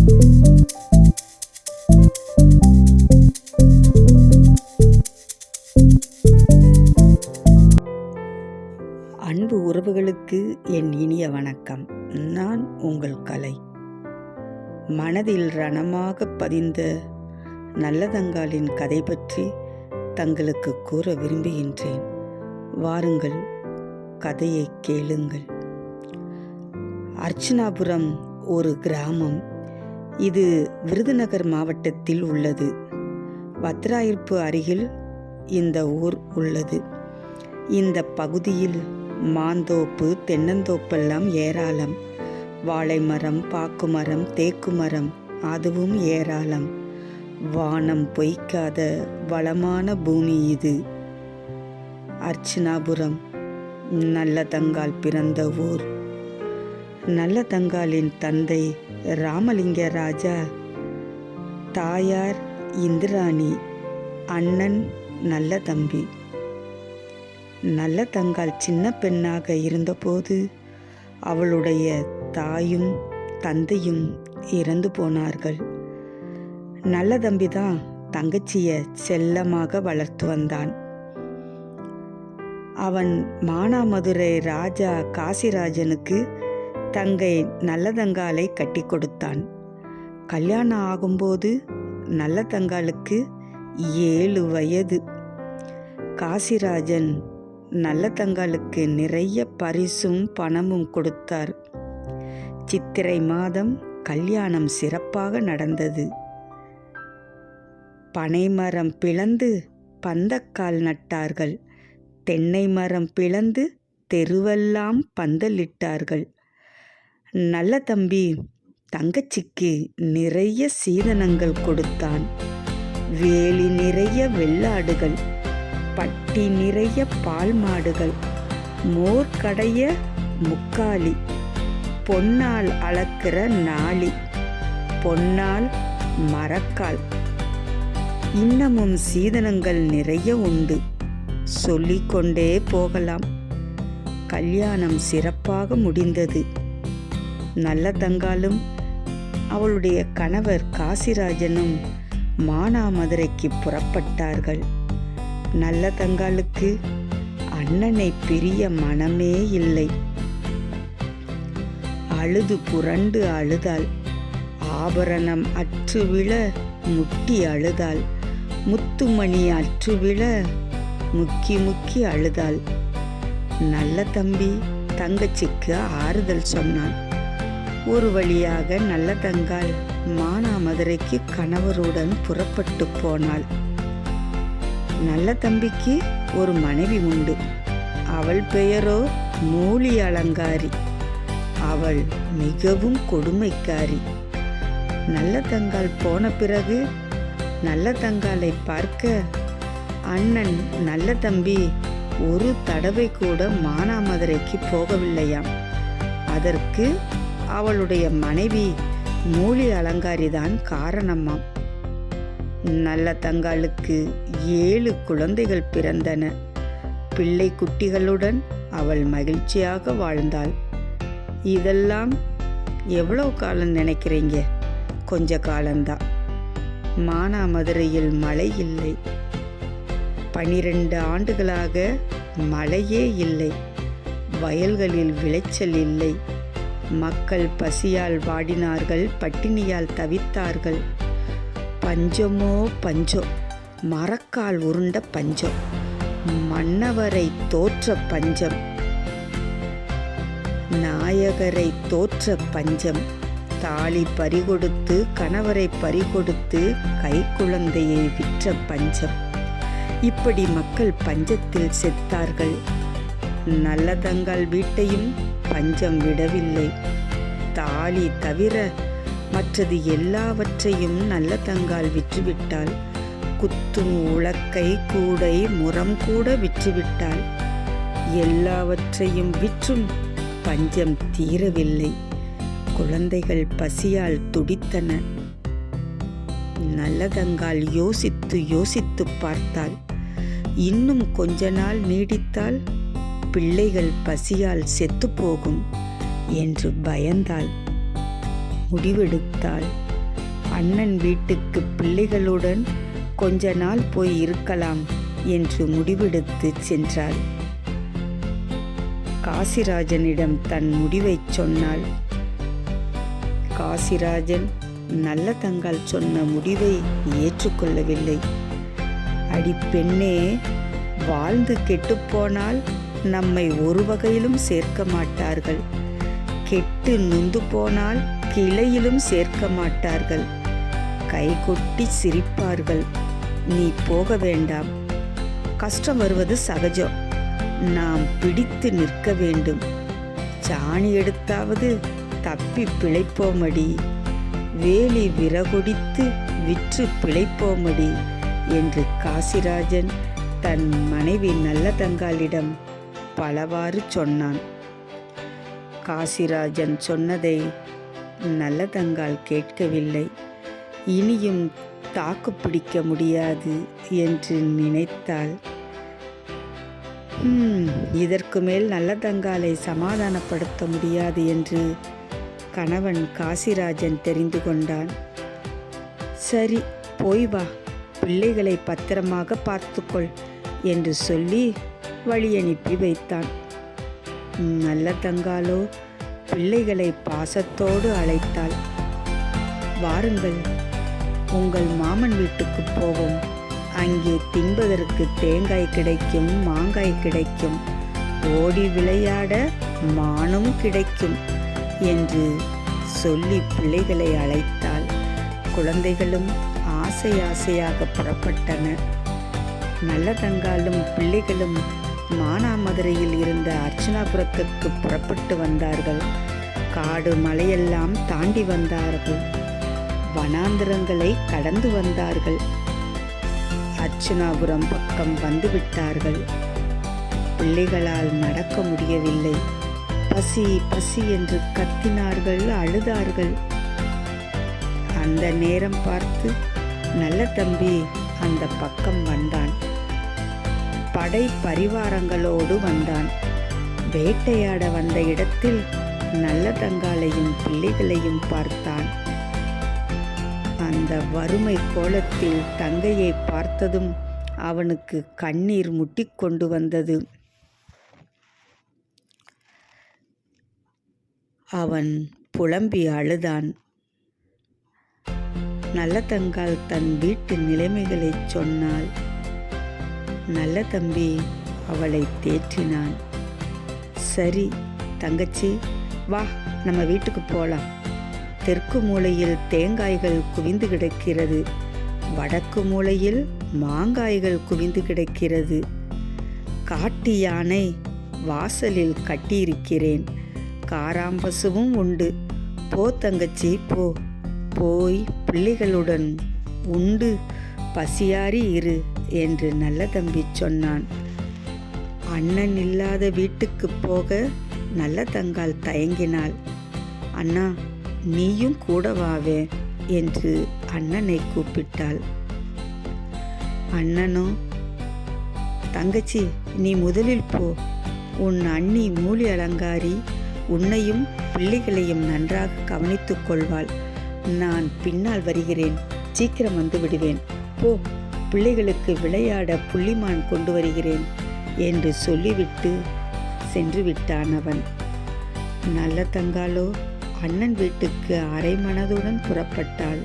அன்பு உறவுகளுக்கு என் இனிய வணக்கம். நான் உங்கள் கலை. மனதில் ரணமாக பதிந்த நல்லதங்காளின் கதை பற்றி தங்களுக்கு கூற விரும்புகின்றேன். வாருங்கள், கதையை கேளுங்கள். அர்ச்சனாபுரம் ஒரு கிராமம். இது விருதுநகர் மாவட்டத்தில் உள்ளது. வத்திராயிருப்பு அருகில் இந்த ஊர் உள்ளது. இந்த பகுதியில் மாந்தோப்பு, தென்னந்தோப்பெல்லாம் ஏராளம். வாழை மரம், பாக்கு மரம், தேக்கு மரம் அதுவும் ஏராளம். வானம் பொய்க்காத வளமான பூமி இது. அர்ச்சனாபுரம் நல்லதங்காள் பிறந்த ஊர். நல்லதங்காளின் தந்தை ராமலிங்க ராஜா, தாயார் இந்திராணி, அண்ணன் நல்லதம்பி. நல்லதங்காள் சின்ன பெண்ணாக இருந்தபோது அவளுடைய தாயும் தந்தையும் இறந்து போனார்கள். நல்லதம்பி தான் தங்கச்சிய செல்லமாக வளர்த்து வந்தான். அவன் மானாமதுரை ராஜா காசிராஜனுக்கு தங்கை நல்லதங்காளை கட்டி கொடுத்தான். கல்யாணம் ஆகும்போது நல்லதங்காளுக்கு 7 வயது. காசிராஜன் நல்லதங்காளுக்கு நிறைய பரிசும் பணமும் கொடுத்தார். சித்திரை மாதம் கல்யாணம் சிறப்பாக நடந்தது. பனைமரம் பிளந்து பந்தக்கால் நட்டார்கள். தென்னை மரம் பிளந்து தெருவெல்லாம் பந்தலிட்டார்கள். நல்லதம்பி தங்கச்சிக்கு நிறைய சீதனங்கள் கொடுத்தான். வேலி நிறைய வெள்ளாடுகள், பட்டி நிறைய பால் மாடுகள், மோர் கடைய முக்காலி, பொன்னால் அளக்கிற நாளி, பொன்னால் மரக்கால், இன்னமும் சீதனங்கள் நிறைய உண்டு. சொல்லிக்கொண்டே போகலாம். கல்யாணம் சிறப்பாக முடிந்தது. நல்லதங்காளும் அவளுடைய கணவர் காசிராஜனும் மானாமதுரைக்கு புறப்பட்டார்கள். நல்லதங்காளுக்கு அண்ணனை பிரிய மனமே இல்லை. அழுது புரண்டு அழுதாள். ஆபரணம் அற்று விழ முட்டி அழுதாள். முத்துமணி அற்று விழ முக்கி முக்கி அழுதாள். நல்லதம்பி தங்கச்சிக்கு ஆறுதல் சொன்னான். ஒரு வழியாக நல்லதங்காள் மானாமதுரைக்கு கணவருடன் புறப்பட்டு போனாள். நல்லதம்பிக்கு ஒரு மனைவி உண்டு. அவள் பெயரோ மூலி அலங்காரி. அவள் மிகவும் கொடுமைக்காரி. நல்லதங்காள் போன பிறகு நல்லதங்காளை பார்க்க அண்ணன் நல்லதம்பி ஒரு தடவை கூட மானாமதுரைக்கு போகவில்லையாம். அதற்கு அவளுடைய மனைவி மூலி அலங்காரிதான் காரணமாம். நல்லதங்காளுக்கு 7 குழந்தைகள் பிறந்தன. பிள்ளை குட்டிகளுடன் அவள் மகிழ்ச்சியாக வாழ்ந்தாள். இதெல்லாம் எவ்வளவு காலம் நினைக்கிறீங்க? கொஞ்ச காலம்தான். மானாமதுரையில் மழை இல்லை. 12 ஆண்டுகளாக மழையே இல்லை. வயல்களில் விளைச்சல் இல்லை. மக்கள் பசியால் வாடினார்கள், பட்டினியால் தவித்தார்கள். பஞ்சமோ பஞ்சம், மரக்கால் உருண்ட பஞ்சம், மன்னவரை தோற்ற பஞ்சம், நாயகரை தோற்ற பஞ்சம், தாலி பறிகொடுத்து கணவரை பறிகொடுத்து கை குழந்தையை விற்ற பஞ்சம். இப்படி மக்கள் பஞ்சத்தில் செத்தார்கள். நல்லதங்காள் வீட்டையும் பஞ்சம் விடவில்லை. தாலி தவிர மற்றது எல்லாவற்றையும் நல்லதங்காள் விற்றுவிட்டாள். குத்தும் உலக்கை, கூடை, முறம் கூட விற்றுவிட்டாள். எல்லாவற்றையும் விற்றும் பஞ்சம் தீரவில்லை. குழந்தைகள் பசியால் துடித்தன. நல்லதங்காள் யோசித்து யோசித்து பார்த்தாள். இன்னும் கொஞ்ச நாள் நீடித்தால் பிள்ளைகள் பசியால் செத்து போகும் என்று பயந்தாள். முடிவெடுத்தாள். அண்ணன் வீட்டுக்கு பிள்ளைகளுடன் கொஞ்ச நாள் போய் இருக்கலாம் என்று முடிவெடுத்து சென்றாள். காசிராஜனிடம் தன் முடிவை சொன்னாள். காசிராஜன் நல்ல தங்கால் சொன்ன முடிவை ஏற்றுக்கொள்ளவில்லை. அடி பெண்ணே, வாழ்ந்து கெட்டுப்போனால் நம்மை ஒரு வகையிலும் சேர்க்க மாட்டார்கள். கெட்டு நொந்து போனால் கிளையிலும் சேர்க்க மாட்டார்கள். கைகொட்டி சிரிப்பார்கள். நீ போக வேண்டாம். கஷ்டம் வருவது சகஜம். நாம் பிடித்து நிற்க வேண்டும். சாணி எடுத்தாவது தப்பி பிழைப்போமடி. வேலி விறகொடித்து விற்று பிழைப்போமடி என்று காசிராஜன் தன் மனைவி நல்லதங்காளிடம் பலவாறு சொன்னான். காசிராஜன் சொன்னதை நல்லதங்காள் கேட்கவில்லை. இனியும் தாக்கு பிடிக்க முடியாது என்று நினைத்தாள். இதற்கு மேல் நல்லதங்காளை சமாதானப்படுத்த முடியாது என்று கணவன் காசிராஜன் தெரிந்து கொண்டான். சரி, போய் வா, பிள்ளைகளை பத்திரமாக பார்த்துக்கொள் என்று சொல்லி வழி அனுப்பி வைத்தான். நல்லதங்காளோ பிள்ளைகளை பாசத்தோடு அழைத்தாள். வாருங்கள், உங்கள் மாமன் வீட்டுக்கு போவோம். அங்கே தின்பதற்கு தேங்காய் கிடைக்கும், மாங்காய் கிடைக்கும், ஓடி விளையாட மானும் கிடைக்கும் என்று சொல்லி பிள்ளைகளை அழைத்தாள். குழந்தைகளும் ஆசை ஆசையாக புறப்பட்டனர். நல்லதங்காலும் பிள்ளைகளும் மானாமதுரையில் இருந்த அர்ச்சனாபுரத்துக்கு புறப்பட்டு வந்தார்கள். காடு மலையெல்லாம் தாண்டி வந்தார்கள். வனாந்திரங்களை கடந்து வந்தார்கள். அர்ச்சனாபுரம் பக்கம் வந்துவிட்டார்கள். பிள்ளைகளால் நடக்க முடியவில்லை. பசி பசி என்று கத்தினார்கள், அழுதார்கள். அந்த நேரம் பார்த்து நல்ல தம்பி அந்த பக்கம் வந்தான். படை பரிவாரங்களோடு வந்தான். வேட்டையாட வந்த இடத்தில் நல்லதங்காளையும் பிள்ளைகளையும் பார்த்தான். அந்த வறுமை கோலத்தில் தங்கையை பார்த்ததும் அவனுக்கு கண்ணீர் முட்டிக்கொண்டு வந்தது. அவன் புலம்பி அழுதான். நல்லதங்காள் தன் வீட்டு நிலைமைகளை சொன்னாள். நல்ல தம்பி அவளை தேற்றினான். சரி தங்கச்சி, வா, நம்ம வீட்டுக்கு போகலாம். தெற்கு மூலையில் தேங்காய்கள் குவிந்து கிடக்கிறது. வடக்கு மூலையில் மாங்காய்கள் குவிந்து கிடக்கிறது. காட்டு யானை வாசலில் கட்டியிருக்கிறேன். காராம்பசுவும் உண்டு. போ தங்கச்சி, போ. போய் பிள்ளைகளுடன் உண்டு பசியாரி இரு என்று நல்ல தம்பி சொன்னான். அண்ணன் இல்லாத வீட்டுக்கு போக நல்லதங்காள் தயங்கினாள். அண்ணா, நீயும் கூட வாவே என்று அண்ணனை கூப்பிட்டாள். அண்ணனோ, தங்கச்சி நீ முதலில் போ. உன் அண்ணி மூலி அலங்காரி உன்னையும் பிள்ளைகளையும் நன்றாக கவனித்துக் கொள்வாள். நான் பின்னால் வருகிறேன். சீக்கிரம் வந்து விடுவேன். போ, பிள்ளைகளுக்கு விளையாட புள்ளிமான் கொண்டு வருகிறேன் என்று சொல்லிவிட்டு சென்று விட்டான் அவன். நல்லதங்காளோ அண்ணன் வீட்டுக்கு அரை மனதுடன் புறப்பட்டாள்.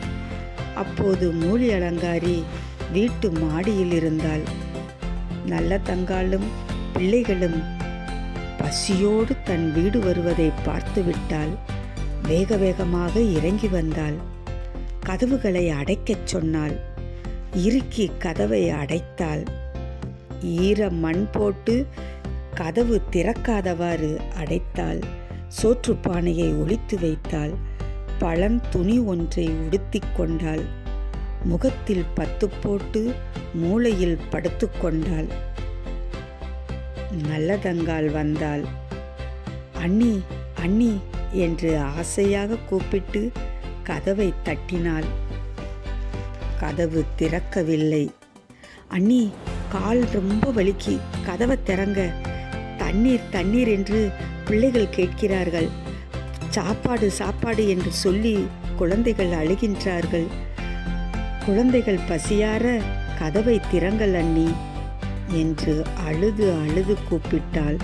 அப்போது மூலி அலங்காரி வீட்டு மாடியில் இருந்தாள். நல்லதங்காளும் பிள்ளைகளும் பசியோடு தன் வீடு வருவதை பார்த்து விட்டாள். வேக வேகமாக இறங்கி வந்தாள். கதவுகளை அடைக்கச் சொன்னாள். இறுக்கி கதவை அடைத்தாள். ஈர மண் போட்டு கதவு திறக்காதவாறு அடைத்தாள். சோற்றுப்பானையை ஒளித்து வைத்தாள். பழம் துணி ஒன்றை உடுத்திக் கொண்டாள். முகத்தில் பத்து போட்டு மூலையில் படுத்து கொண்டாள். நல்லதங்காள் வந்தாள். அண்ணி, அண்ணி என்று ஆசையாக கூப்பிட்டு கதவை தட்டினாள். கதவு திறக்கவில்லை. அண்ணி, கால் ரொம்ப வலிக்கு, கதவை திறங்க. தண்ணீர் தண்ணீர் என்று பிள்ளைகள் கேட்கிறார்கள். சாப்பாடு சாப்பாடு என்று சொல்லி குழந்தைகள் அழுகின்றார்கள். குழந்தைகள் பசியார கதவை திறங்கள் அண்ணி என்று அழுது அழுது கூப்பிட்டாள்.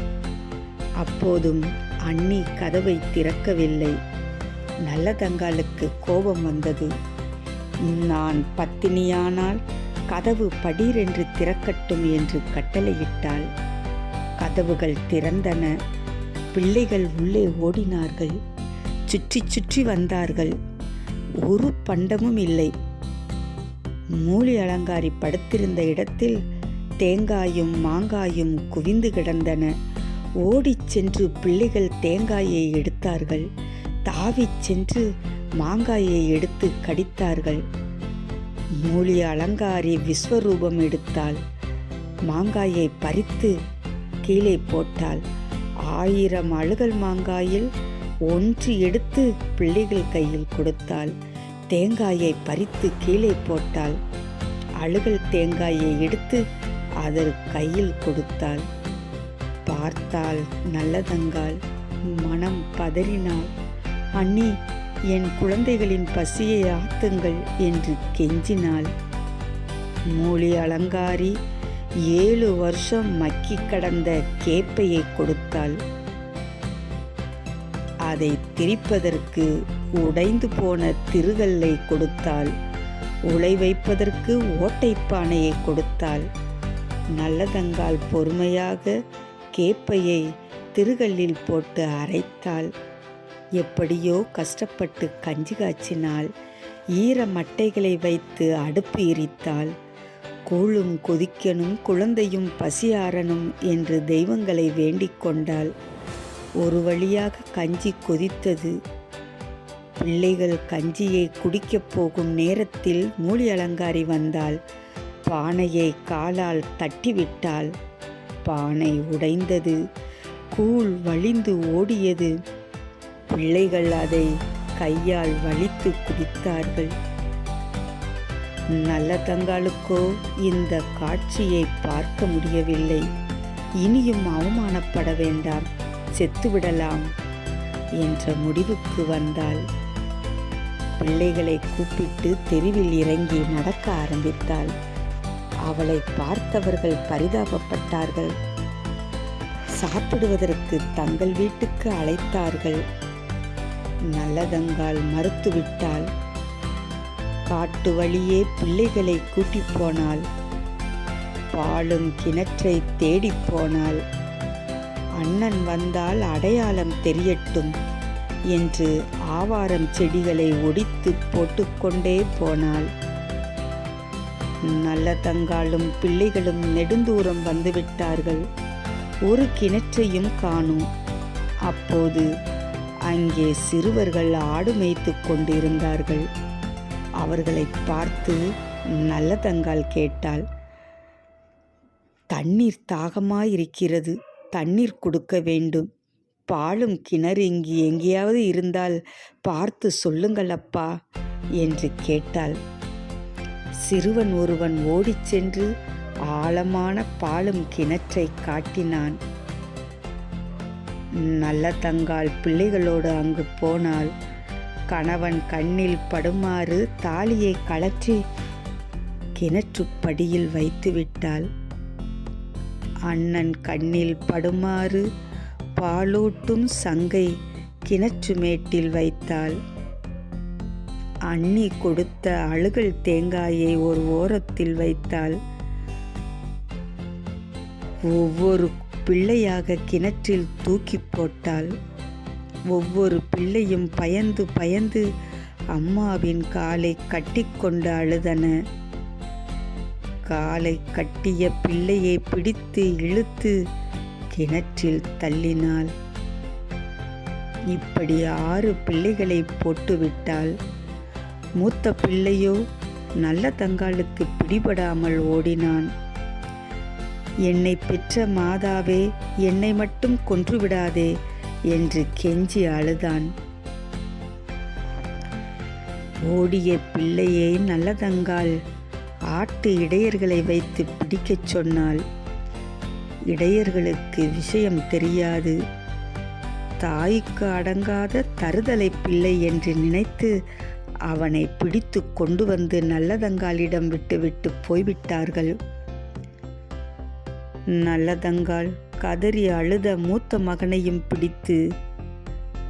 அப்போதும் அண்ணி கதவை திறக்கவில்லை. நல்லதங்காளுக்கு கோபம் வந்தது. நான் பத்தினியானால் கதவு படீரென்று திறக்கட்டும் என்று கட்டளையிட்டாள். கதவுகள் திறந்தன. பிள்ளைகள் உள்ளே ஓடினார்கள். சுற்றி சுற்றி வந்தார்கள். ஒரு பண்டமும் இல்லை. மூலி அலங்காரி படுத்திருந்த இடத்தில் தேங்காயும் மாங்காயும் குவிந்து கிடந்தன. ஓடிச் சென்று பிள்ளைகள் தேங்காயை எடுத்தார்கள். தாவிச் சென்று மாங்காயை எடுத்து கடித்தார்கள். மூலி அலங்காரி விஸ்வரூபம் எடுத்தாள். மாங்காயை பறித்து கீழே போட்டாள். 1000 அழுகல் மாங்காயில் ஒன்று எடுத்து பிள்ளைகள் கையில் கொடுத்தாள். தேங்காயை பறித்து கீழே போட்டாள். அழுகல் தேங்காயை எடுத்து அதர் கையில் கொடுத்தாள். பார்த்தாள் நல்லதங்காள். மனம் பதறினாள். அண்ணி, என் குழந்தைகளின் பசியை ஆத்துங்கள் என்று கெஞ்சினாள். மூலி அலங்காரி 7 வருஷம் மக்கி கடந்த கேப்பையை கொடுத்தாள். அதை திரிப்பதற்கு உடைந்து போன திருகல்லை கொடுத்தாள். உலை வைப்பதற்கு ஓட்டைப்பானையை கொடுத்தாள். நல்லதங்காள் பொறுமையாக கேப்பையை திருகல்லில் போட்டு அரைத்தாள். எப்படியோ கஷ்டப்பட்டு கஞ்சி காய்ச்சினாள். ஈர மட்டைகளை வைத்து அடுப்பு எரித்தாள். கூழும் கொதிக்கணும், குழந்தையும் பசியாறணும் என்று தெய்வங்களை வேண்டிக் கொண்டாள். ஒரு வழியாக கஞ்சி கொதித்தது. பிள்ளைகள் கஞ்சியை குடிக்கப் போகும் நேரத்தில் மூலி அலங்காரி வந்தாள். பானையை காலால் தட்டிவிட்டாள். பானை உடைந்தது. கூழ் வழிந்து ஓடியது. பிள்ளைகள் அதை கையால் வலித்து குடித்தார்கள். நல்லதங்காளுக்கோ இந்த காட்சியை பார்க்க முடியவில்லை. இனியும் அவமானப்பட வேண்டாம், செத்துவிடலாம் என்ற முடிவுக்கு வந்தாள். பிள்ளைகளை கூப்பிட்டு தெருவில் இறங்கி நடக்க ஆரம்பித்தாள். அவளை பார்த்தவர்கள் பரிதாபப்பட்டார்கள். சாப்பிடுவதற்கு தங்கள் வீட்டுக்கு அழைத்தார்கள். நல்லதங்காள் மறுத்துவிட்டாள். காட்டு வழியே பிள்ளைகளை கூட்டிப் போனாள். பாலும் கிணற்றை தேடிப் போனாள். அண்ணன் வந்தால் அடையாளம் தெரியட்டும் என்று ஆவாரம் செடிகளை ஒடித்து போட்டுக்கொண்டே போனாள். நல்லதங்காளும் பிள்ளைகளும் நெடுந்தூரம் வந்துவிட்டார்கள். ஒரு கிணற்றையும் காணோம். அப்போது அங்கே சிறுவர்கள் ஆடு மேய்த்து கொண்டிருந்தார்கள். அவர்களை பார்த்து நல்லதங்காள் கேட்டாள், தண்ணீர் தாகமாயிருக்கிறது, தண்ணீர் கொடுக்க வேண்டும். பாலும் கிணறு இங்கு எங்கேயாவது இருந்தால் பார்த்து சொல்லுங்கள் அப்பா என்று கேட்டாள். சிறுவன் ஒருவன் ஓடிச் சென்று ஆழமான பாலும் கிணற்றை காட்டினான். நல்லதங்காள் பிள்ளைகளோடு அங்கு போனாள். கணவன் கண்ணில் படுமாறு தாலியை கழற்றி கிணற்றுப்படியில் வைத்துவிட்டாள். அண்ணன் கண்ணில் படுமாறு பாலூட்டும் சங்கை கிணற்று மேட்டில் வைத்தாள். அண்ணி கொடுத்த அழுகல் தேங்காயை ஒரு ஓரத்தில் வைத்தாள். ஒவ்வொரு பிள்ளையாக கிணற்றில் தூக்கி போட்டாள். ஒவ்வொரு பிள்ளையும் பயந்து பயந்து அம்மாவின் காலை கட்டிக்கொண்டு அழுதன. காலை கட்டிய பிள்ளையை பிடித்து இழுத்து கிணற்றில் தள்ளினாள். இப்படி 6 பிள்ளைகளை போட்டுவிட்டாள். மூத்த பிள்ளையோ நல்லதங்காளுக்கு பிடிபடாமல் ஓடினான். என்னை பெற்ற மாதாவே, என்னை மட்டும் கொன்றுவிடாதே என்று கெஞ்சி அழுதான். ஓடிய பிள்ளையை நல்லதங்காள் ஆட்டு இடையர்களை வைத்து பிடிக்கச் சொன்னாள். இடையர்களுக்கு விஷயம் தெரியாது. தாய்க்கு அடங்காத தருதலை பிள்ளை என்று நினைத்து அவனை பிடித்து கொண்டு வந்து நல்லதங்காளிடம் விட்டுவிட்டு போய்விட்டார்கள். நல்லதங்காள் கதறி அழுத மூத்த மகனையும் பிடித்து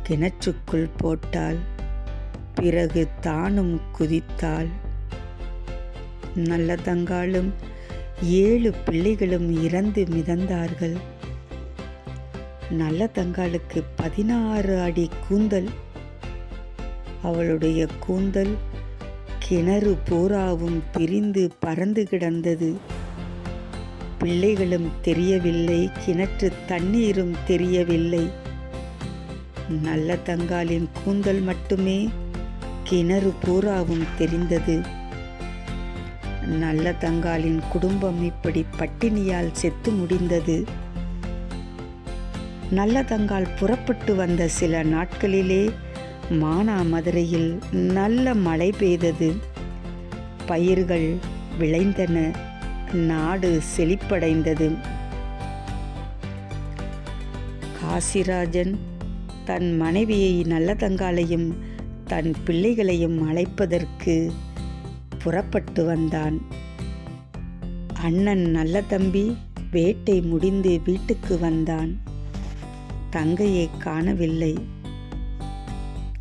கிணற்றுக்குள் போட்டாள். பிறகு தானும் குதித்தாள். நல்லதங்காளும் 7 பிள்ளைகளும் இறந்து மிதந்தார்கள். நல்லதங்காளுக்கு 16 அடி கூந்தல். அவளுடைய கூந்தல் கிணறு பூராவும் பிரிந்து பறந்து கிடந்தது. பிள்ளைகளும் தெரியவில்லை, கிணற்று தண்ணீரும் தெரியவில்லை. நல்லதங்காளின் கூந்தல் மட்டுமே கிணறு பூராவும் தெரிந்தது. நல்லதங்காளின் குடும்பம் இப்படி பட்டினியால் செத்து முடிந்தது. நல்லதங்காள் புறப்பட்டு வந்த சில நாட்களிலே மானாமதுரையில் நல்ல மழை பெய்தது. பயிர்கள் விளைந்தன. நாடு செழிப்படைந்தது. காசிராஜன் தன் மனைவியை நல்லதங்காளையும் தன் பிள்ளைகளையும் அழைப்பதற்கு புறப்பட்டு வந்தான். அண்ணன் நல்லதம்பி வேட்டை முடிந்து வீட்டுக்கு வந்தான். தங்கையை காணவில்லை.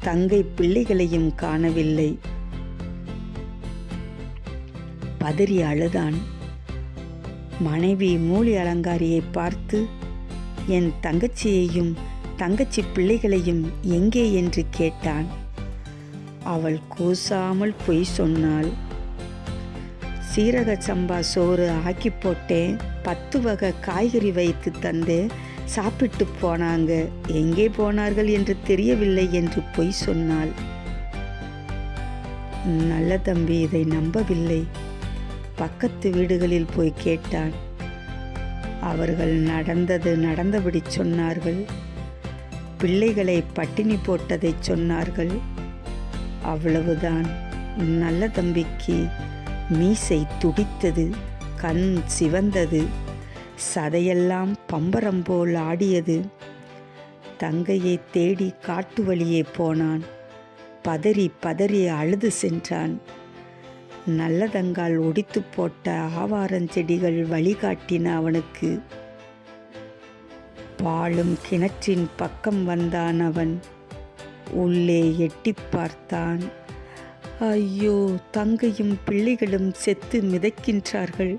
தங்கை பிள்ளைகளையும் காணவில்லை. பதறி அழுதான். மனைவி மூலி அலங்காரியை பார்த்து, என் தங்கச்சியையும் தங்கச்சி பிள்ளைகளையும் எங்கே என்று கேட்டான். அவள் கூசாமல் பொய் சொன்னாள். சீரக சம்பா சோறு ஆக்கி போட்டேன், 10 வகை காய்கறி வைத்து தந்து சாப்பிட்டு போனாங்க, எங்கே போனார்கள் என்று தெரியவில்லை என்று பொய் சொன்னாள். நல்லதம்பி இதை நம்பவில்லை. பக்கத்து வீடுகளில் போய் கேட்டான். அவர்கள் நடந்தபடி சொன்னார்கள். பிள்ளைகளை பட்டினி போட்டதை சொன்னார்கள். அவ்வளவுதான். நல்லதம்பிக்கு மீசை துடித்தது, கண் சிவந்தது, சதையெல்லாம் பம்பரம் போல் ஆடியது. தங்கையை தேடி காட்டு வழியே போனான். பதறி பதறி அழுது சென்றான். நல்லதங்காள் ஒடித்து போட்ட ஆவாரஞ்செடிகள் வழிகாட்டின அவனுக்கு. பாழும் கிணற்றின் பக்கம் வந்தான் அவன். உள்ளே எட்டி பார்த்தான். ஐயோ, தங்கையும் பிள்ளைகளும் செத்து மிதக்கின்றார்கள்.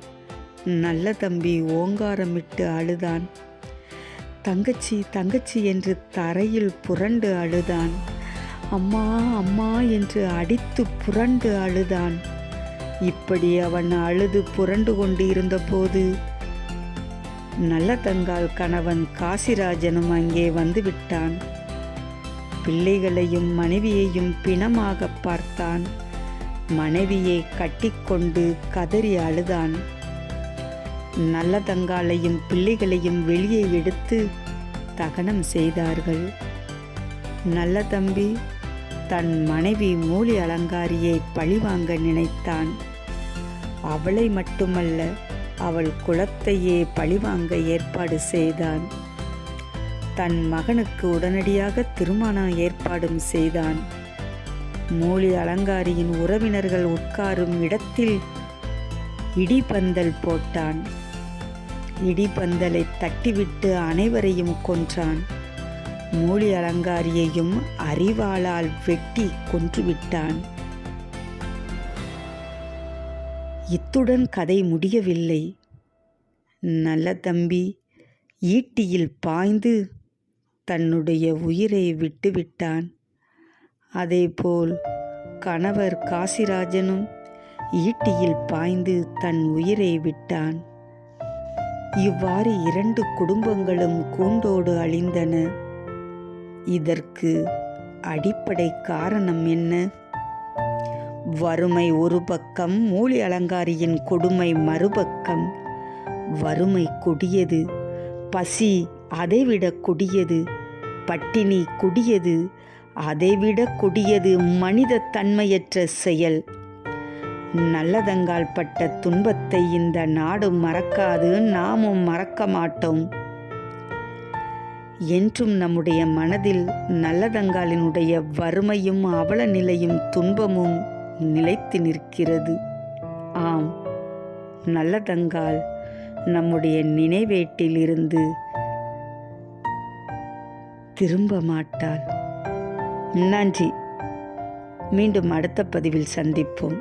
நல்லதம்பி ஓங்காரமிட்டு அழுதான். தங்கச்சி தங்கச்சி என்று தரையில் புரண்டு அழுதான். அம்மா அம்மா என்று அடித்து புரண்டு அழுதான். இப்படி அவன் அழுது புரண்டு கொண்டு இருந்தபோது நல்லதங்காள் கணவன் காசிராஜனும் அங்கே வந்துவிட்டான். பிள்ளைகளையும் மனைவியையும் பிணமாக பார்த்தான். மனைவியை கட்டிக்கொண்டு கதறி அழுதான். நல்லதங்காளையும் பிள்ளைகளையும் வெளியே எடுத்து தகனம் செய்தார்கள். நல்லதம்பி தன் மனைவி மூலி அலங்காரியை பழிவாங்க நினைத்தான். அவளை மட்டுமல்ல, அவள் குலத்தையே பழிவாங்க ஏற்பாடு செய்தான். தன் மகனுக்கு உடனடியாக திருமணம் ஏற்பாடும் செய்தான். மூலி அலங்காரியின் உறவினர்கள் உட்காரும் இடத்தில் இடிபந்தல் போட்டான். இடிபந்தலை தட்டிவிட்டு அனைவரையும் கொன்றான். மூலி அலங்காரியையும் அரிவாளால் வெட்டி கொன்றுவிட்டான். இத்துடன் கதை முடியவில்லை. நல்லதம்பி ஈட்டியில் பாய்ந்து தன்னுடைய உயிரை விட்டுவிட்டான். அதேபோல் கணவர் காசிராஜனும் ஈட்டியில் பாய்ந்து தன் உயிரை விட்டான். இவ்வாறு 2 குடும்பங்களும் கூண்டோடு அழிந்தன. இதற்கு அடிப்படை காரணம் என்ன? வறுமை ஒரு பக்கம், மூலி அலங்காரியின் கொடுமை மறுபக்கம். வறுமை கொடியது, பசி அதைவிட கொடியது, பட்டினி கொடியது, அதைவிட கொடியது மனித தன்மையற்ற செயல். நல்லதங்காள் பட்ட துன்பத்தை இந்த நாடு மறக்காது, நாமும் மறக்க மாட்டோம். என்றும் நம்முடைய மனதில் நல்லதங்காளினுடைய வறுமையும் அவல நிலையும் துன்பமும் நிலைத்து நிற்கிறது. ஆம், நல்லதங்காள் நம்முடைய நினைவேட்டிலிருந்து திரும்ப மாட்டாள். நன்றி. மீண்டும் அடுத்த பதிவில் சந்திப்போம்.